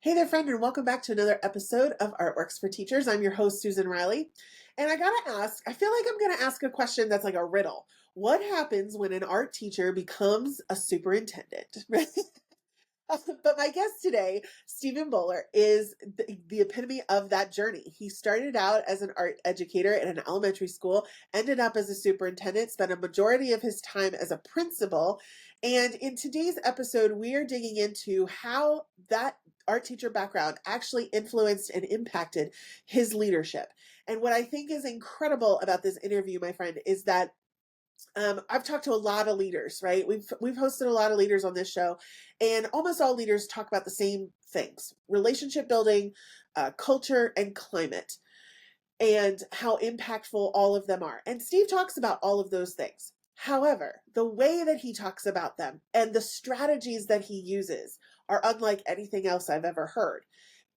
Hey there, friend, and welcome back to another episode of Artworks for Teachers. I'm your host, Susan Riley. And I gotta ask, I feel like I'm gonna ask a question that's like a riddle. What happens when an art teacher becomes a superintendent? But my guest today, Stephen Bollar, is the epitome of that journey. He started out as an art educator in an elementary school, ended up as a superintendent, spent a majority of his time as a principal. And in today's episode, we are digging into how that art teacher background actually influenced and impacted his leadership. And what I think is incredible about this interview, my friend, is that I've talked to a lot of leaders, right? We've hosted a lot of leaders on this show, and almost all leaders talk about the same things: relationship building, culture, and climate, and how impactful all of them are. And Steve talks about all of those things. However, the way that he talks about them and the strategies that he uses are unlike anything else I've ever heard.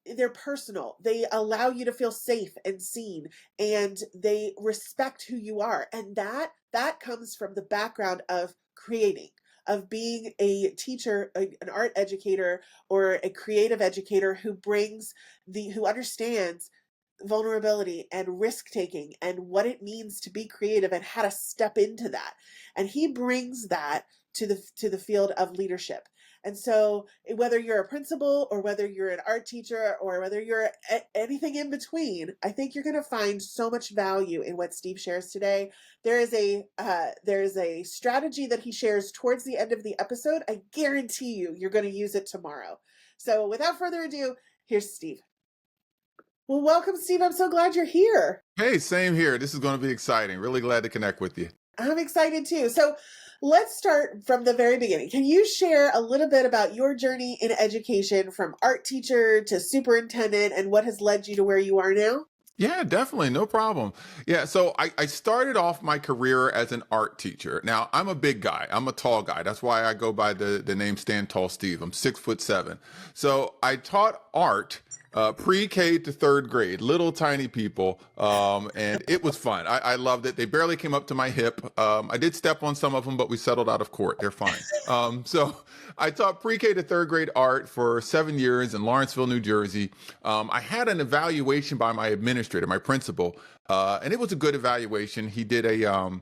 They're personal. They allow you to feel safe and seen, and they respect who you are. And that comes from the background of creating, of being a teacher, an art educator, or a creative educator who understands vulnerability and risk taking and what it means to be creative and how to step into that. And he brings that to the field of leadership. And so whether you're a principal or whether you're an art teacher or whether you're anything in between, I think you're going to find so much value in what Steve shares today. There is a strategy that he shares towards the end of the episode. I guarantee you're going to use it tomorrow. So without further ado, here's Steve. Well, welcome, Steve. I'm so glad you're here. Hey, same here. This is going to be exciting. Really glad to connect with you. I'm excited too. So let's start from the very beginning. Can you share a little bit about your journey in education from art teacher to superintendent and what has led you to where you are now? Yeah, definitely. No problem. Yeah, so I started off my career as an art teacher. Now, I'm a big guy. I'm a tall guy. That's why I go by the name Tall Steve. I'm 6'7". So I taught art pre-K to third grade, little tiny people, and it was fun. I loved it. They barely came up to my hip. I did step on some of them, but we settled out of court. They're fine. So I taught pre-K to third grade art for 7 years in Lawrenceville, New Jersey. I had an evaluation by my administrator, my principal, and it was a good evaluation. He did a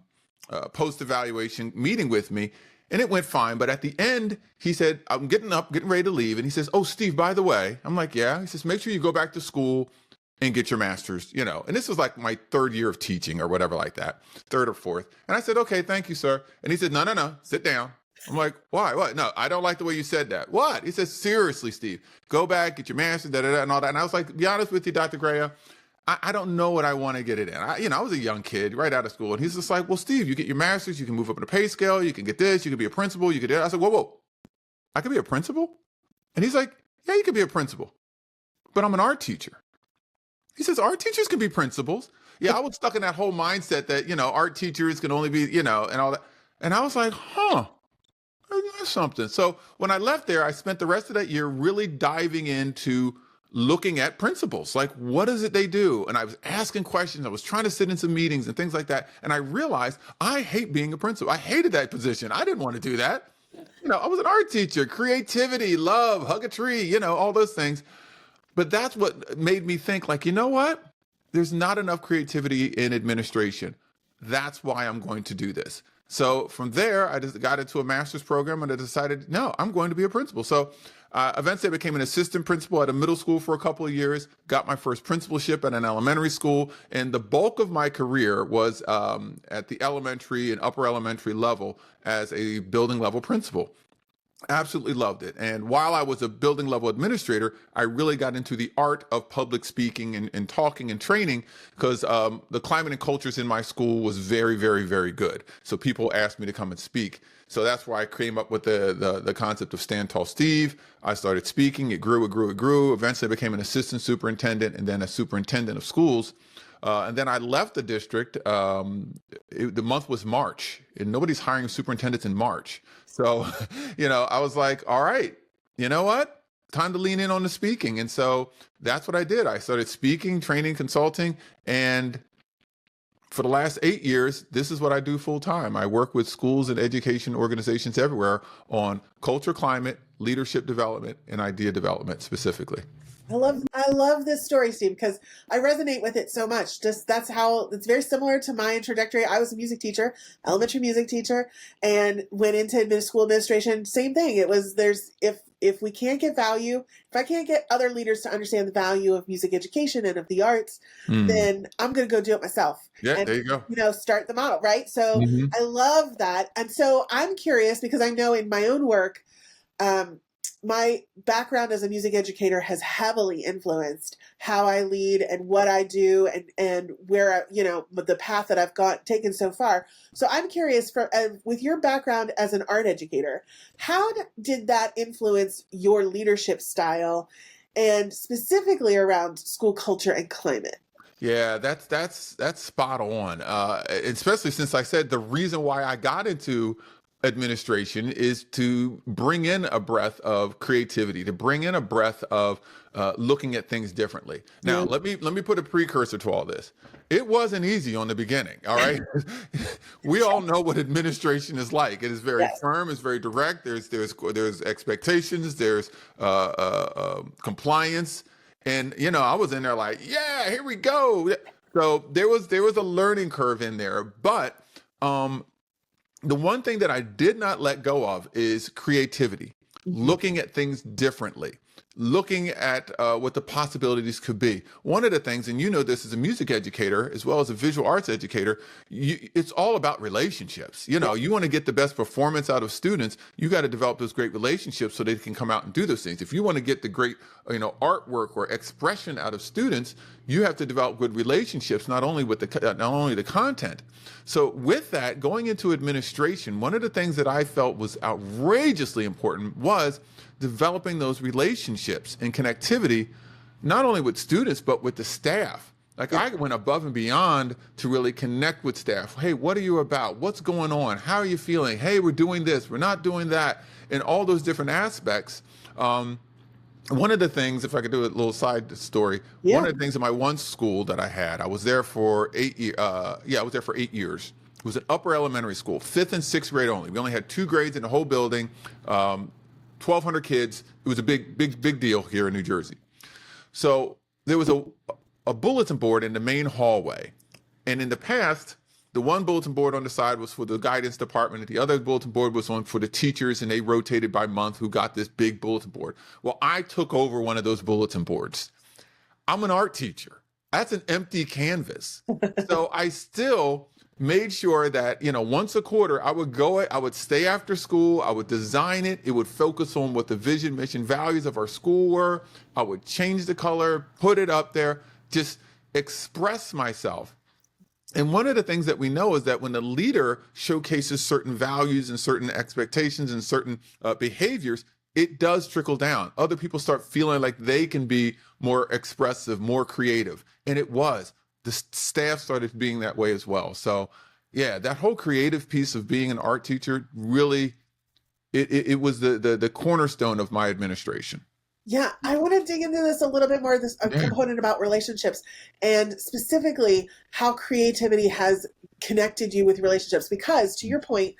post-evaluation meeting with me, and it went fine. But at the end, he said, I'm getting ready to leave. And he says, oh, Steve, by the way, I'm like, yeah. He says, make sure you go back to school and get your master's, And this was like my third year of teaching or whatever like that, third or fourth. And I said, okay, thank you, sir. And he said, no, sit down. I'm like, why? What? No, I don't like the way you said that. What? He says, seriously, Steve, go back, get your master's, and all that. And I was like, to be honest with you, Dr. Greya, I don't know what I want to get it in. I was a young kid right out of school. And he's just like, well, Steve, you get your master's, you can move up in the pay scale, you can get this, you can be a principal, you can do that. I said, whoa, I could be a principal? And he's like, yeah, you could be a principal, but I'm an art teacher. He says, art teachers can be principals. Yeah, I was stuck in that whole mindset that, art teachers can only be, and all that. And I was like, that's something. So when I left there, I spent the rest of that year really diving into looking at principals, like what is it they do? And I was asking questions. I was trying to sit in some meetings and things like that. And I realized I hate being a principal. I hated that position. I didn't want to do that. I was an art teacher, creativity, love, hug a tree, all those things. But that's what made me think like, you know what? There's not enough creativity in administration. That's why I'm going to do this. So from there, I just got into a master's program and I decided, no, I'm going to be a principal. So eventually I became an assistant principal at a middle school for a couple of years, got my first principalship at an elementary school. And the bulk of my career was at the elementary and upper elementary level as a building level principal. Absolutely loved it. And while I was a building level administrator, I really got into the art of public speaking and talking and training because the climate and cultures in my school was very, very, very good. So people asked me to come and speak. So that's why I came up with the concept of Stand Tall Steve. I started speaking. It grew. Eventually I became an assistant superintendent and then a superintendent of schools. And then I left the district. The month was March, and nobody's hiring superintendents in March. So, I was like, all right, you know what? Time to lean in on the speaking. And so that's what I did. I started speaking, training, consulting. And for the last 8 years, this is what I do full time. I work with schools and education organizations everywhere on culture, climate, leadership development, and idea development specifically. I love this story, Steve, because I resonate with it so much. Just that's how it's very similar to my introductory. I was a music teacher, elementary music teacher, and went into school administration. Same thing. It was there's if we can't get value, if I can't get other leaders to understand the value of music education and of the arts, then I'm going to go do it myself. Yeah, And there you go. start the model, right? So I love that, and so I'm curious because I know in my own work. My background as a music educator has heavily influenced how I lead and what I do and where, the path that I've taken so far. So I'm curious with your background as an art educator, how did that influence your leadership style and specifically around school culture and climate? Yeah, that's spot on. Especially since I said the reason why I got into administration is to bring in a breath of creativity, to bring in a breath of looking at things differently. Now, let me put a precursor to all this. It wasn't easy on the beginning. All right, we all know what administration is like. It is very Yes. firm. It's very direct. There's expectations. There's compliance. And I was in there like, yeah, here we go. So there was a learning curve in there, but the one thing that I did not let go of is creativity, looking at things differently, looking at what the possibilities could be. One of the things, and this as a music educator as well as a visual arts educator, it's all about relationships. You want to get the best performance out of students. You got to develop those great relationships so they can come out and do those things. If you want to get the great, artwork or expression out of students, you have to develop good relationships, not only the content. So with that, going into administration, one of the things that I felt was outrageously important was developing those relationships and connectivity, not only with students, but with the staff. Like I went above and beyond to really connect with staff. Hey, what are you about? What's going on? How are you feeling? Hey, we're doing this, we're not doing that, and all those different aspects. One of the things, if I could do a little side story, one of the things in my one school that I had, I was there for 8 years. I was there for 8 years. It was an upper elementary school, 5th and 6th grade only. We only had 2 grades in the whole building, 1,200 kids. It was a big deal here in New Jersey. So there was a bulletin board in the main hallway. And in the past, the one bulletin board on the side was for the guidance department, and the other bulletin board was for the teachers, and they rotated by month who got this big bulletin board. Well, I took over one of those bulletin boards. I'm an art teacher. That's an empty canvas. So I still made sure that, once a quarter, I would stay after school, I would design it, it would focus on what the vision, mission, values of our school were. I would change the color, put it up there, just express myself. And one of the things that we know is that when the leader showcases certain values and certain expectations and certain behaviors, it does trickle down. Other people start feeling like they can be more expressive, more creative. And it was. The staff started being that way as well. So, yeah, that whole creative piece of being an art teacher really, it was the cornerstone of my administration. Yeah, I want to dig into this a little bit more, this component about relationships and specifically how creativity has connected you with relationships. Because to your point,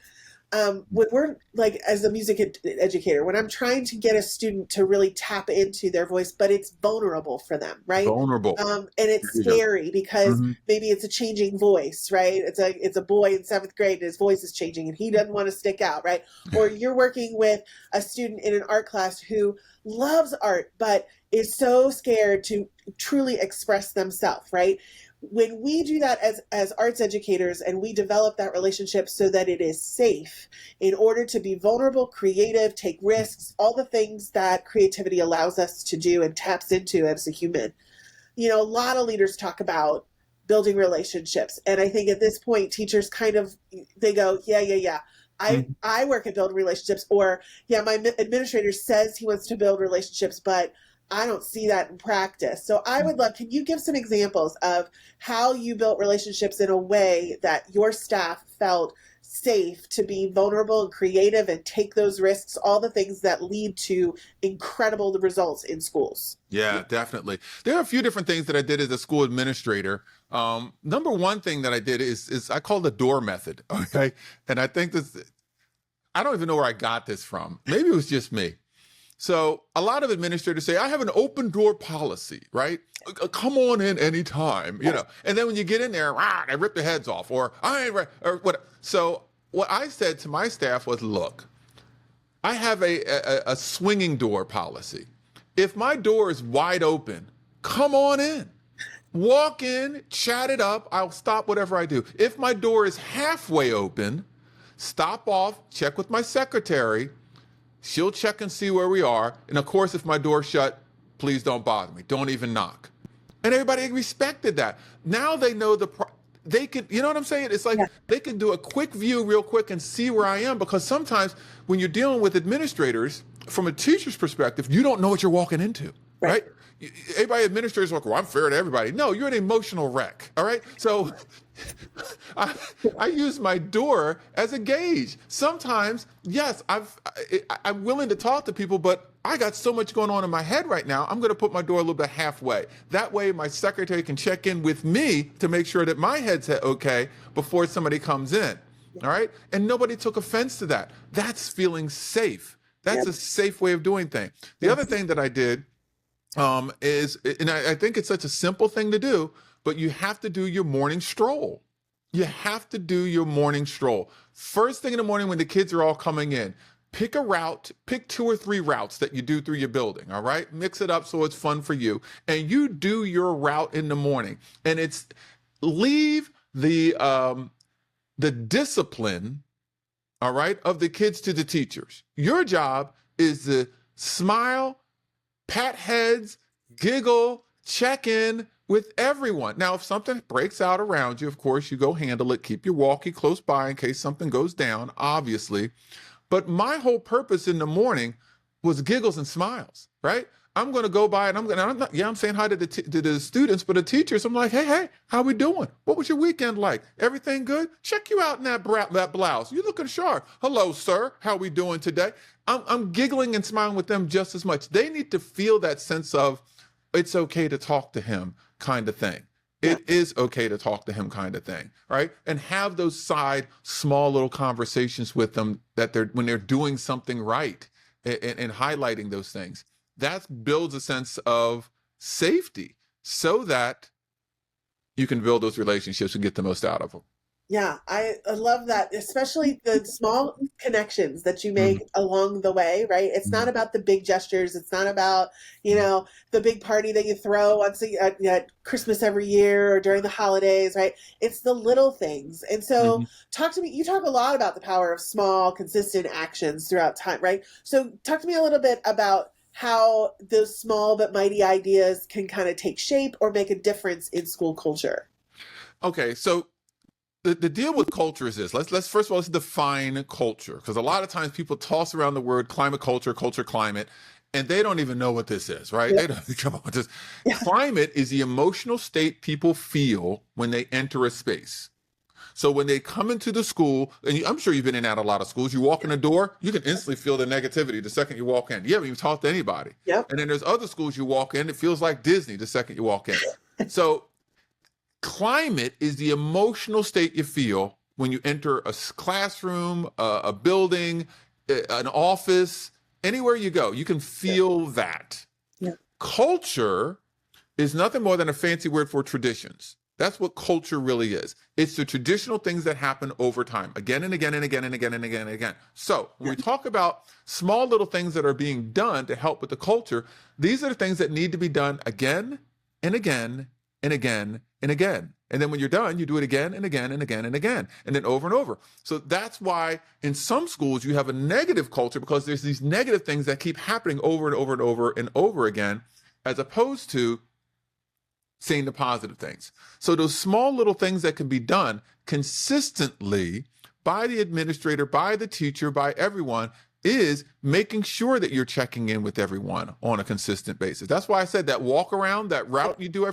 when we're like, as a music educator, when I'm trying to get a student to really tap into their voice, but it's vulnerable for them, right? Vulnerable. And it's scary because maybe it's a changing voice, right? It's a boy in 7th grade and his voice is changing and he doesn't want to stick out, right? Or you're working with a student in an art class who loves art, but is so scared to truly express themselves, right? When we do that as arts educators and we develop that relationship so that it is safe in order to be vulnerable, creative, take risks, all the things that creativity allows us to do and taps into as a human. A lot of leaders talk about building relationships. And I think at this point, teachers they go, yeah. I work at building relationships, or my administrator says he wants to build relationships, but I don't see that in practice. So I would love, can you give some examples of how you built relationships in a way that your staff felt safe to be vulnerable and creative and take those risks, all the things that lead to incredible results in schools? Yeah, definitely. There are a few different things that I did as a school administrator. Number one thing that I did is I call the door method. Okay. And I think I don't even know where I got this from. Maybe it was just me. So a lot of administrators say, I have an open door policy, right? Come on in anytime, you know. And then when you get in there, rah, they rip their heads off, or I ain't, or what. So what I said to my staff was, look, I have a swinging door policy. If my door is wide open, come on in. Walk in, chat it up. I'll stop whatever I do. If my door is halfway open, stop off, check with my secretary. She'll check and see where we are. And of course, if my door's shut, please don't bother me. Don't even knock. And everybody respected that. Now they know they can, you know what I'm saying? It's like they can do a quick view real quick and see where I am, because sometimes when you're dealing with administrators, from a teacher's perspective, you don't know what you're walking into, right? Everybody, administrators, like, well, I'm fair to everybody. No, you're an emotional wreck, all right? So I use my door as a gauge. Sometimes, yes, I'm willing to talk to people, but I got so much going on in my head right now, I'm going to put my door a little bit halfway. That way my secretary can check in with me to make sure that my head's okay before somebody comes in, all right? And nobody took offense to that. That's feeling safe. That's a safe way of doing things. The other thing that I did is, and I think it's such a simple thing to do, but you have to do your morning stroll. You have to do your morning stroll. First thing in the morning when the kids are all coming in, pick a route, pick 2 or 3 routes that you do through your building, all right? Mix it up so it's fun for you. And you do your route in the morning. And it's leave the discipline, all right, of the kids to the teachers. Your job is to smile, pat heads, giggle, check in with everyone. Now, if something breaks out around you, of course, you go handle it. Keep your walkie close by in case something goes down, obviously. But my whole purpose in the morning was giggles and smiles, right? I'm going to go by and I'm saying hi to the students, but the teachers, I'm like, hey, how we doing? What was your weekend like? Everything good? Check you out in that blouse. You looking sharp. Hello, sir. How we doing today? I'm giggling and smiling with them just as much. They need to feel that sense of it's okay to talk to him kind of thing. It is okay to talk to him kind of thing, right? And have those small little conversations with them when they're doing something right and highlighting those things. That builds a sense of safety so that you can build those relationships and get the most out of them. Yeah, I love that, especially the small connections that you make along the way, right? It's not about the big gestures. It's not about, the big party that you throw once at Christmas every year or during the holidays, right? It's the little things. And so talk to me, you talk a lot about the power of small, consistent actions throughout time, right? So talk to me a little bit about how those small but mighty ideas can kind of take shape or make a difference in school culture. Okay, so the deal with culture is this. Let's first of all, let's define culture, because a lot of times people toss around the word climate culture, climate, and they don't even know what this is, right? They don't come on with this. Climate is the emotional state people feel when they enter a space. So when they come into the school, and I'm sure you've been in and out of a lot of schools, you walk in the door, you can instantly feel the negativity the second you walk in. You haven't even talked to anybody. And then there's other schools you walk in, it feels like Disney the second you walk in. So climate is the emotional state you feel when you enter a classroom, a building, an office, anywhere you go. You can feel that. Culture is nothing more than a fancy word for traditions. That's what culture really is. It's the traditional things that happen over time, again and again and again and again and again and again. So when we talk about small little things that are being done to help with the culture, these are the things that need to be done again and again and again and again. And then when you're done, you do it again and again and again and again, and then over and over. So that's why in some schools you have a negative culture, because there's these negative things that keep happening over and over and over and over again, as opposed to seeing the positive things. So those small little things that can be done consistently by the administrator, by the teacher, by everyone, is making sure that you're checking in with everyone on a consistent basis. That's why I said that walk around, that route you do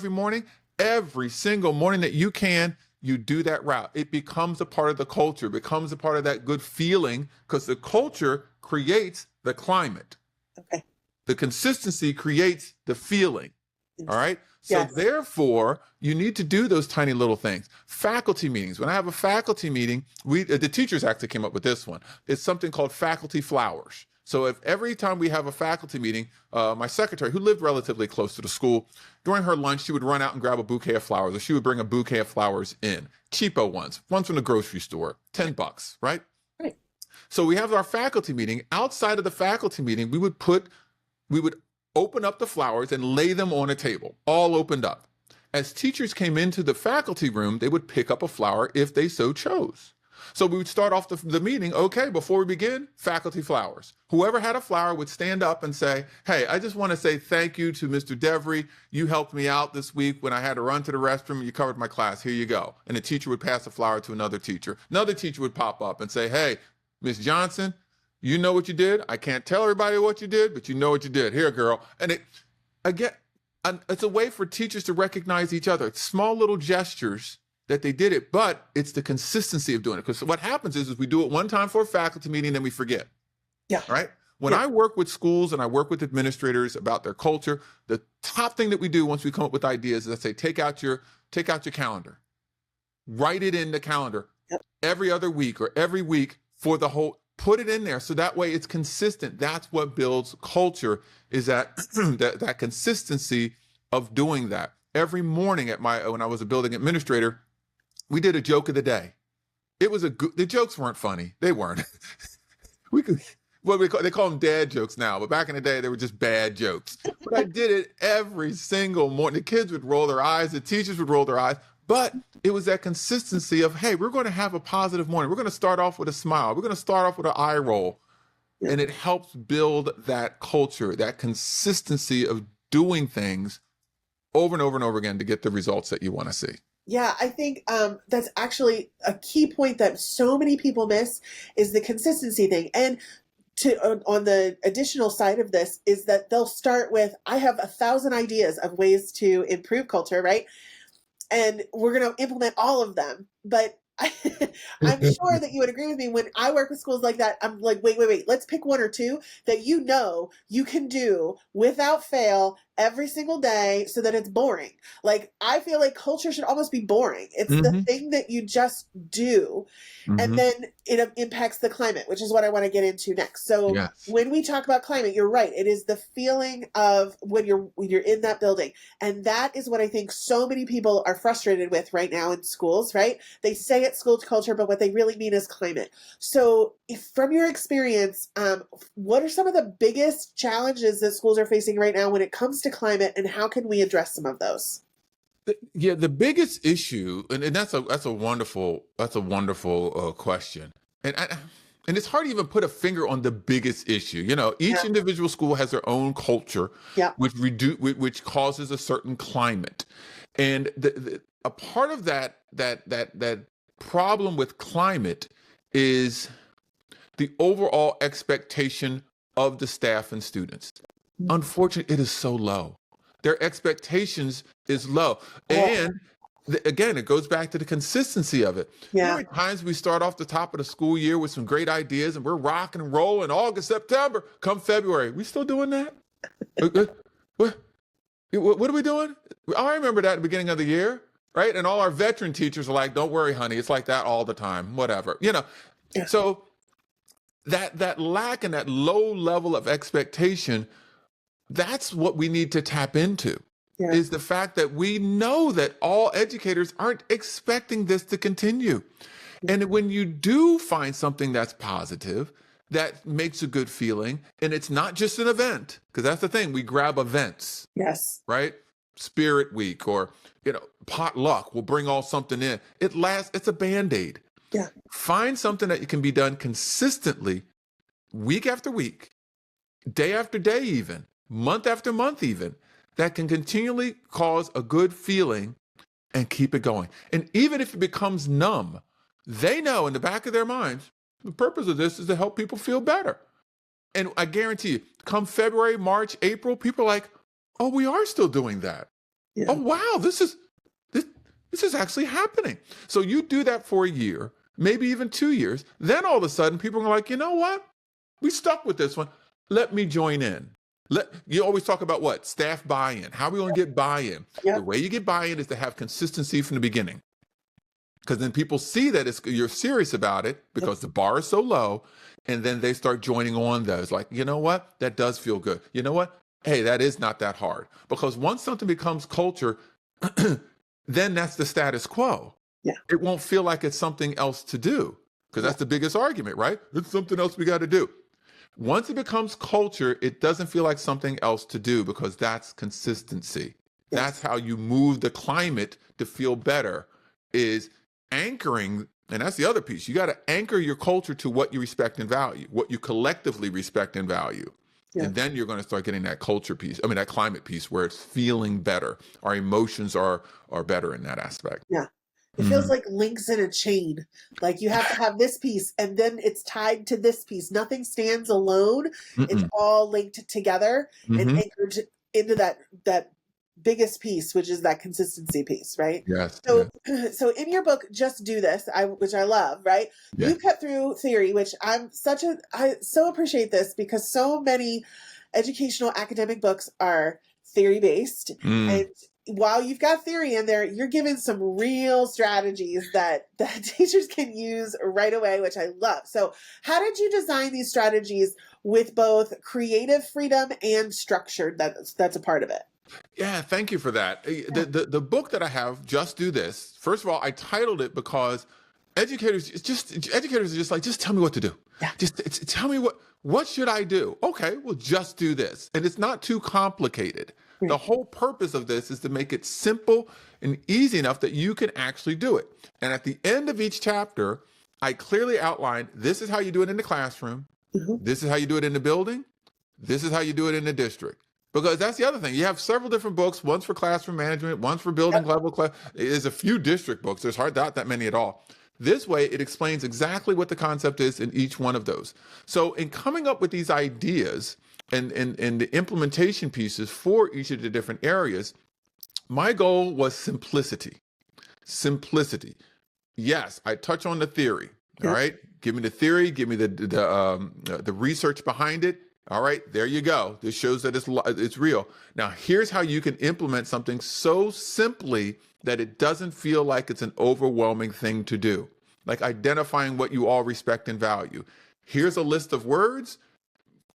every single morning that you can, you do that route. It becomes a part of the culture, becomes a part of that good feeling, because the culture creates the climate. The consistency creates the feeling. All right. So therefore, you need to do those tiny little things. Faculty meetings. When I have a faculty meeting, the teachers actually came up with this one. It's something called faculty flowers. So if every time we have a faculty meeting, my secretary, who lived relatively close to the school, during her lunch, she would run out and grab a bouquet of flowers, or she would bring a bouquet of flowers in, cheapo ones from the grocery store, $10, right? Right. So we have our faculty meeting. Outside of the faculty meeting, we would open up the flowers and lay them on a table, all opened up. As teachers came into the faculty room, they would pick up a flower if they so chose. So we would start off the meeting, okay, before we begin, faculty flowers. Whoever had a flower would stand up and say, hey, I just want to say thank you to Mr. Devry. You helped me out this week when I had to run to the restroom. You covered my class. Here you go. And the teacher would pass the flower to another teacher. Another teacher would pop up and say, hey, Miss Johnson, you know what you did? I can't tell everybody what you did, but you know what you did. Here, girl. And it's a way for teachers to recognize each other. It's small little gestures that they did it, but it's the consistency of doing it. Because what happens is we do it one time for a faculty meeting, then we forget. Yeah. Right? When I work with schools and I work with administrators about their culture, the top thing that we do once we come up with ideas is I say, take out your calendar. Write it in the calendar every other week or every week for the whole, put it in there. So that way it's consistent. That's what builds culture, is that that consistency of doing that. Every morning when I was a building administrator, we did a joke of the day. It was the jokes weren't funny. They weren't. They call them dad jokes now, but back in the day, they were just bad jokes. But I did it every single morning. The kids would roll their eyes, the teachers would roll their eyes, but it was that consistency of, hey, we're going to have a positive morning. We're going to start off with a smile. We're going to start off with an eye roll. And it helps build that culture, that consistency of doing things over and over and over again to get the results that you want to see. Yeah, I think that's actually a key point that so many people miss, is the consistency thing. And on the additional side of this is that they'll start with, I have 1,000 ideas of ways to improve culture, right? And we're going to implement all of them. But I'm sure that you would agree with me, when I work with schools like that, I'm like, wait, let's pick one or two that you can do without fail every single day, so that it's boring. Like, I feel like culture should almost be boring. It's the thing that you just do. And then it impacts the climate, which is what I want to get into next. So when we talk about climate, you're right. It is the feeling of when you're in that building. And that is what I think so many people are frustrated with right now in schools, right? They say it's school culture, but what they really mean is climate. So from your experience, what are some of the biggest challenges that schools are facing right now when it comes to climate, and how can we address some of those? Yeah, the biggest issue, and that's a wonderful question, and it's hard to even put a finger on the biggest issue. You know, each individual school has their own culture, which causes a certain climate, and a part of that problem with climate is the overall expectation of the staff and students. Unfortunately, it is so low. Their expectations is low. And again, it goes back to the consistency of it. Yeah. How many times we start off the top of the school year with some great ideas and we're rocking and rolling August, September, come February. We still doing that? What are we doing? I remember that at the beginning of the year, right? And all our veteran teachers are like, don't worry, honey. It's like that all the time, whatever. You know, so that lack and that low level of expectation, that's what we need to tap into, is the fact that we know that all educators aren't expecting this to continue. And when you do find something that's positive, that makes a good feeling, and it's not just an event, because that's the thing, we grab events. Yes. Right? Spirit Week or, potluck, we'll bring all something in. It's a Band-Aid. Yeah. Find something that can be done consistently, week after week, day after day even, month after month even, that can continually cause a good feeling and keep it going. And even if it becomes numb, they know in the back of their minds, the purpose of this is to help people feel better. And I guarantee you, come February, March, April, people are like, oh, we are still doing that. Yeah. Oh, wow, this is actually happening. So you do that for a year, maybe even 2 years. Then all of a sudden, people are like, you know what? We stuck with this one. Let me join in. You always talk about what? Staff buy-in. How are we going to get buy-in? The way you get buy-in is to have consistency from the beginning. Because then people see that you're serious about it because the bar is so low, and then they start joining on those. Like, you know what? That does feel good. You know what? Hey, that is not that hard. Because once something becomes culture, then that's the status quo. Yeah. It won't feel like it's something else to do, because that's the biggest argument, right? It's something else we got to do. Once it becomes culture, it doesn't feel like something else to do, because that's consistency. Yes. That's how you move the climate to feel better, is anchoring. And that's the other piece. You got to anchor your culture to what you respect and value, what you collectively respect and value. Yeah. And then you're going to start getting that culture piece. I mean, that climate piece where it's feeling better. Our emotions are better in that aspect. Yeah. It feels like links in a chain. Like you have to have this piece and then it's tied to this piece. Nothing stands alone. It's all linked together and anchored into that biggest piece, which is that consistency piece, right? Yes. So, so in your book, Just Do This, which I love, right? Yeah. You cut through theory, which I so appreciate this, because so many educational academic books are theory based, and while you've got theory in there, you're giving some real strategies that teachers can use right away, which I love. So how did you design these strategies with both creative freedom and structured that's a part of it? Yeah, thank you for that. The book that I have, Just Do This, first of all, I titled it because educators are just like, just tell me what to do. Yeah. Just tell me what should I do? Okay, well, just do this. And it's not too complicated. Right. The whole purpose of this is to make it simple and easy enough that you can actually do it. And at the end of each chapter, I clearly outlined, this is how you do it in the classroom. This is how you do it in the building. This is how you do it in the district. Because that's the other thing. You have several different books, one's for classroom management, one's for building level class. There's a few district books. There's hardly not that many at all. This way, it explains exactly what the concept is in each one of those. So in coming up with these ideas and the implementation pieces for each of the different areas, my goal was simplicity. Simplicity. Yes, I touch on the theory. All right. Give me the theory. Give me the research behind it. All right, there you go. This shows that it's real. Now, here's how you can implement something so simply that it doesn't feel like it's an overwhelming thing to do, like identifying what you all respect and value. Here's a list of words.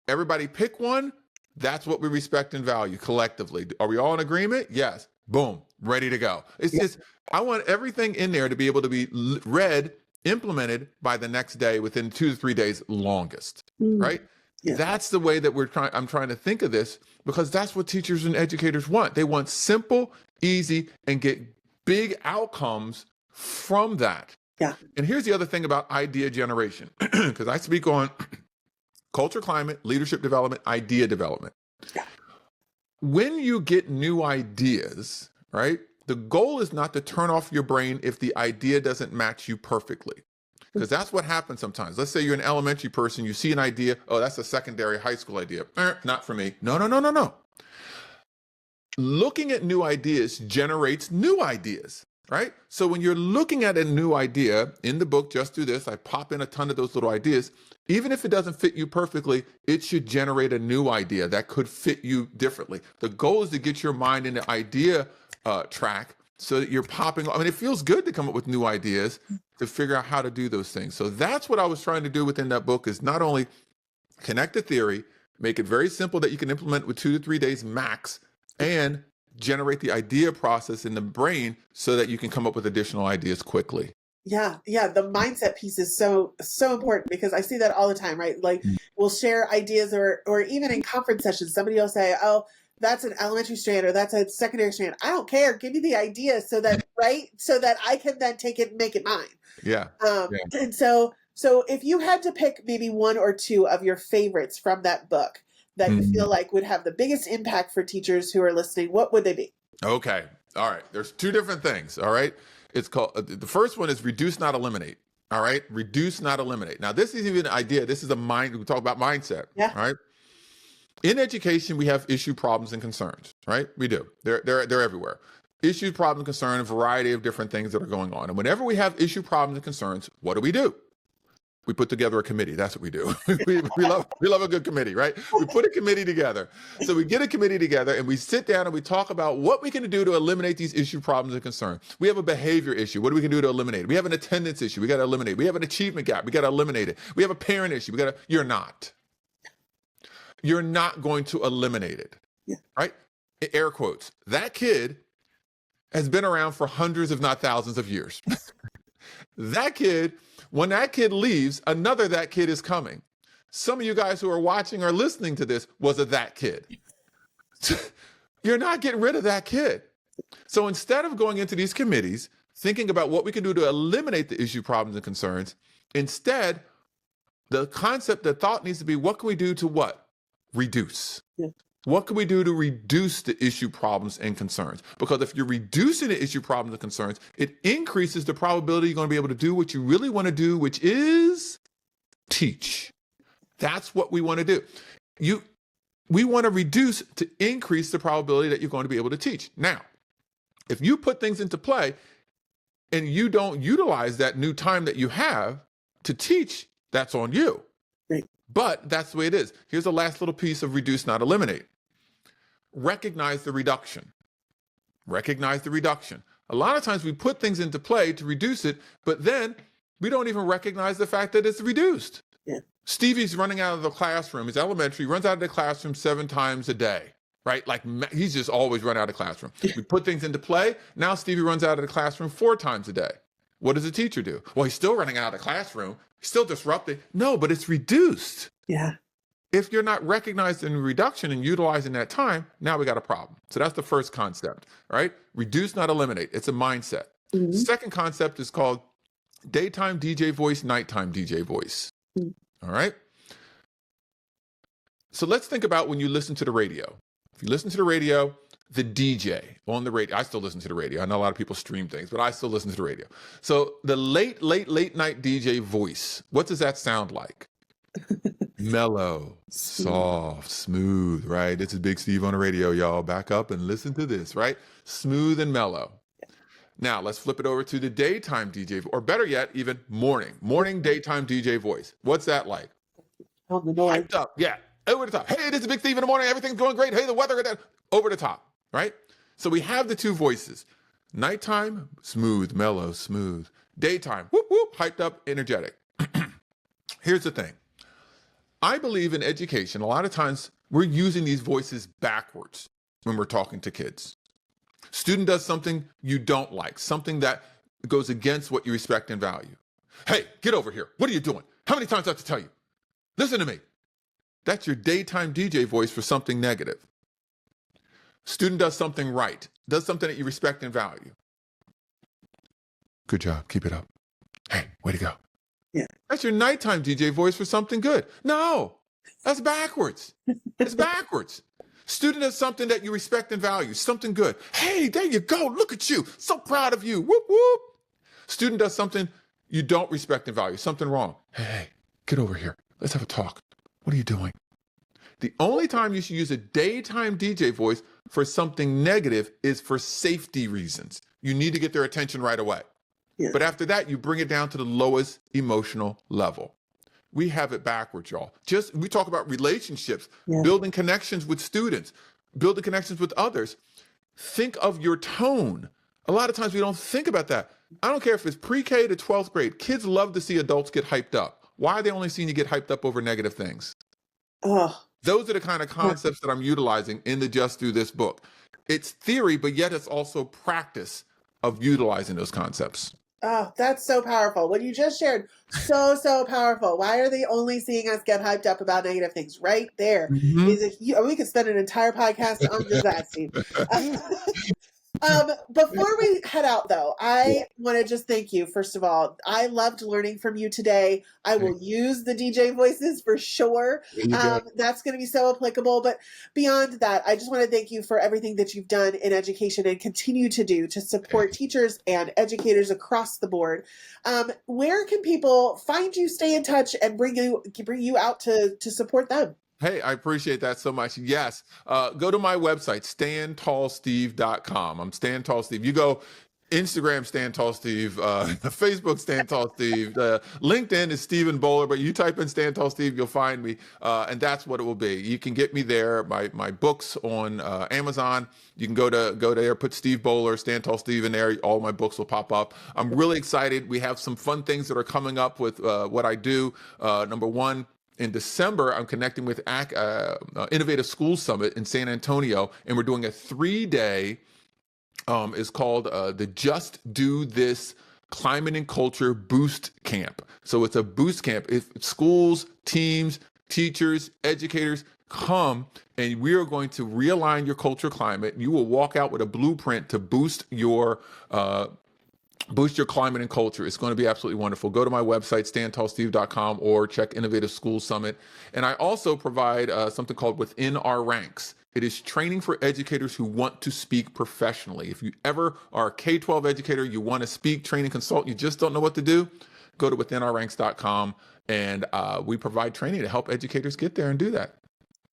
Everybody pick one. That's what we respect and value collectively. Are we all in agreement? Yes. Boom, ready to go. It's just, I want everything in there to be able to be read, implemented by the next day within 2 to 3 days longest, right? Yeah. That's the way that I'm trying to think of this, because that's what teachers and educators want. They want simple, easy, and get big outcomes from that. Yeah. And here's the other thing about idea generation, because I speak on culture, climate, leadership development, idea development. Yeah. When you get new ideas, right, the goal is not to turn off your brain if the idea doesn't match you perfectly. Because that's what happens sometimes. Let's say you're an elementary person, you see an idea, oh, that's a secondary high school idea. Not for me. No. Looking at new ideas generates new ideas, right? So when you're looking at a new idea, in the book, Just Do This, I pop in a ton of those little ideas. Even if it doesn't fit you perfectly, it should generate a new idea that could fit you differently. The goal is to get your mind in the idea track, so that you're popping. I mean, it feels good to come up with new ideas to figure out how to do those things. So that's what I was trying to do within that book, is not only connect the theory, make it very simple that you can implement with 2 to 3 days max, and generate the idea process in the brain so that you can come up with additional ideas quickly. Yeah. The mindset piece is so important, because I see that all the time, right? Like we'll share ideas, or even in conference sessions, somebody will say, oh, that's an elementary strand or that's a secondary strand. I don't care. Give me the idea so that I can then take it and make it mine. Yeah. And so if you had to pick maybe 1 or 2 of your favorites from that book that you feel like would have the biggest impact for teachers who are listening, what would they be? Okay. All right. There's 2 different things. All right. It's called, the first one is reduce, not eliminate. All right. Reduce, not eliminate. Now, this isn't even an idea. This is we talk about mindset. Yeah. All right. In education, we have issue, problems, and concerns, right? We do. They're everywhere. Issue, problem, concern, a variety of different things that are going on. And whenever we have issue, problems, and concerns, what do? We put together a committee. That's what we do. we love a good committee, right? We put a committee together. So we get a committee together and we sit down and we talk about what we can do to eliminate these issue, problems, and concerns. We have a behavior issue. What do we can do to eliminate it? We have an attendance issue. We got to eliminate it. We have an achievement gap. We got to eliminate it. We have a parent issue. You're not going to eliminate it, right? Air quotes. That kid has been around for hundreds, if not thousands of years. When that kid leaves, another that kid is coming. Some of you guys who are watching or listening to this was that kid. You're not getting rid of that kid. So instead of going into these committees, thinking about what we can do to eliminate the issue, problems, and concerns, instead, the thought needs to be, what can we do to what? Reduce. Yeah. What can we do to reduce the issue, problems, and concerns? Because if you're reducing the issue, problems, and concerns, it increases the probability you're going to be able to do what you really want to do, which is teach. That's what we want to do. We want to reduce to increase the probability that you're going to be able to teach. Now, if you put things into play and you don't utilize that new time that you have to teach, that's on you. Right. But that's the way it is. Here's the last little piece of reduce, not eliminate. Recognize the reduction. Recognize the reduction. A lot of times we put things into play to reduce it, but then we don't even recognize the fact that it's reduced. Yeah. Stevie's running out of the classroom. He's elementary, runs out of the classroom 7 times a day, right? Like he's just always run out of the classroom. We put things into play. Now Stevie runs out of the classroom 4 times a day. What does the teacher do? Well, he's still running out of the classroom. He's still disrupting. No, but it's reduced. Yeah. If you're not recognizing the reduction and utilizing that time, now we got a problem. So that's the first concept, right? Reduce, not eliminate. It's a mindset. Mm-hmm. Second concept is called daytime DJ voice, nighttime DJ voice. Mm-hmm. All right? So let's think about when you listen to the radio. If you listen to the radio, the DJ on the radio, I still listen to the radio. I know a lot of people stream things, but I still listen to the radio. So the late night DJ voice, what does that sound like? Mellow, soft, smooth, right? This is Big Steve on the radio, y'all. Back up and listen to this, right? Smooth and mellow. Now, let's flip it over to the daytime DJ, or better yet, even morning daytime DJ voice. What's that like? Hyped up, yeah, over the top. Hey, this is Big Steve in the morning. Everything's going great. Hey, the weather, over the top, right? So we have the two voices. Nighttime, smooth, mellow, smooth. Daytime, whoop, whoop, hyped up, energetic. Here's the thing. I believe in education, a lot of times we're using these voices backwards when we're talking to kids. Student does something you don't like, something that goes against what you respect and value. Hey, get over here. What are you doing? How many times do I have to tell you? Listen to me. That's your daytime DJ voice for something negative. Student does something right, does something that you respect and value. Good job. Keep it up. Hey, way to go. Yeah. That's your nighttime DJ voice for something good. No, that's backwards. It's backwards. Student does something that you respect and value, something good. Hey, there you go. Look at you. So proud of you. Whoop, whoop. Student does something you don't respect and value, something wrong. Hey, get over here. Let's have a talk. What are you doing? The only time you should use a daytime DJ voice for something negative is for safety reasons. You need to get their attention right away. Yeah. But after that, you bring it down to the lowest emotional level. We have it backwards, y'all. We talk about relationships, building connections with students, building connections with others. Think of your tone. A lot of times we don't think about that. I don't care if it's pre-K to 12th grade. Kids love to see adults get hyped up. Why are they only seeing you get hyped up over negative things? Those are the kind of concepts that I'm utilizing in the Just Do This book. It's theory, but yet it's also practice of utilizing those concepts. Oh, that's so powerful. What you just shared, so powerful. Why are they only seeing us get hyped up about negative things? Right there. Mm-hmm. We could spend an entire podcast on just that, Steve. Before we head out, though, I want to just thank you. First of all, I loved learning from you today. I will use the DJ voices for sure. That's going to be so applicable. But beyond that, I just want to thank you for everything that you've done in education and continue to do to support teachers and educators across the board. Where can people find you, stay in touch, and bring you out to support them? Hey, I appreciate that so much. Yes. Go to my website, stantallsteve.com. I'm Stan Tall Steve. You go, Instagram, Stand Tall Steve. Facebook, Stand Tall Steve. LinkedIn is Stephen Bollar, but you type in Stand Tall Steve, you'll find me, and that's what it will be. You can get me there. My books on Amazon. You can go there, put Steve Bollar, Stand Tall Steve in there. All my books will pop up. I'm really excited. We have some fun things that are coming up with what I do. Number one. In December, I'm connecting with Innovative School Summit in San Antonio, and we're doing a 3-day. Is called the Just Do This Climate and Culture Boost Camp. So it's a boost camp. If schools, teams, teachers, educators come, and we are going to realign your culture climate. You will walk out with a blueprint to boost your climate and culture. It's going to be absolutely wonderful. Go to my website, standtallsteve.com, or check Innovative School Summit. And I also provide something called Within Our Ranks. It is training for educators who want to speak professionally. If you ever are a K-12 educator, you want to speak, train, and consult, you just don't know what to do, go to withinourranks.com, and we provide training to help educators get there and do that.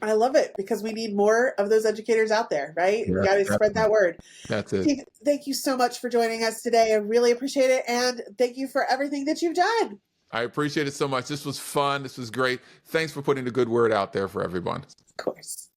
I love it, because we need more of those educators out there, right? Yeah, We got to spread that word. That's it. Steve, thank you so much for joining us today. I really appreciate it. And thank you for everything that you've done. I appreciate it so much. This was fun. This was great. Thanks for putting the good word out there for everyone. Of course.